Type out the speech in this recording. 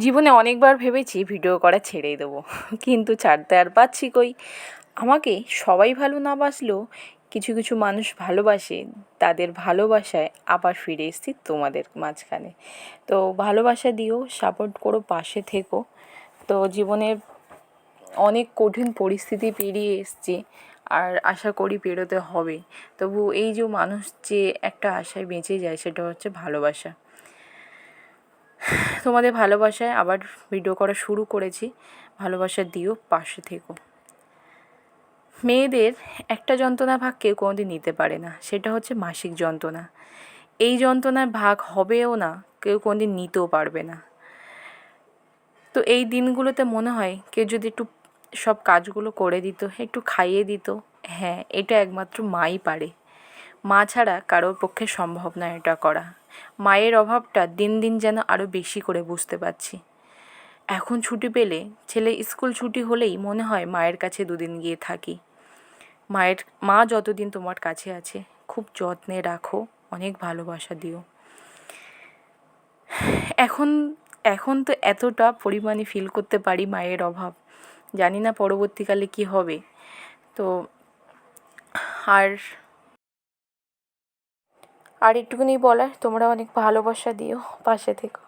জীবনে অনেকবার ভেবেছি ভিডিও করা ছেড়েই দেবো, কিন্তু ছাড়তে আর পারছি কই। আমাকে সবাই ভালো না বাসলেও কিছু কিছু মানুষ ভালোবাসে, তাদের ভালোবাসায় আবার ফিরে এসেছি তোমাদের মাঝখানে। তো ভালোবাসা দিও, সাপোর্ট করো, পাশে থেকো। তো জীবনের অনেক কঠিন পরিস্থিতি পেরিয়ে এসেছি, আর আশা করি পেরোতে হবে। তবু এই যে মানুষ যে একটা আশায় বেঁচে যায়, সেটা হচ্ছে ভালোবাসা। তোমাদের ভালোবাসায় আবার ভিডিও করা শুরু করেছি। ভালোবাসা দিও, পাশে থেকো। মেয়েদের একটা যন্ত্রণার ভাগ কেউ কোনোদিন নিতে পারে না, সেটা হচ্ছে মাসিক যন্ত্রণা। এই যন্ত্রণার ভাগ হবেও না, কেউ কোনোদিন নিতেও পারবে না। তো এই দিনগুলোতে মনে হয় কেউ যদি একটু সব কাজগুলো করে দিত, একটু খাইয়ে দিত। হ্যাঁ, এটা একমাত্র মাই পারে। মা ছাড়া কারোর পক্ষে সম্ভব নয় এটা করা। মায়ের অভাবটা দিন দিন যেন আরও বেশি করে বুঝতে পারছি। এখন ছুটি পেলে, ছেলে স্কুল ছুটি হলেই মনে হয় মায়ের কাছে দুদিন গিয়ে থাকি। মা যতদিন তোমার কাছে আছে, খুব যত্নে রাখো, অনেক ভালোবাসা দিও। এখন এখন তো এতটা পরিমাণে ফিল করতে পারি মায়ের অভাব, জানি না পরবর্তীকালে কি হবে। তো আর আর একটুখানি বলার, তোমরা অনেক ভালোবাসা দিও, পাশে থেকো।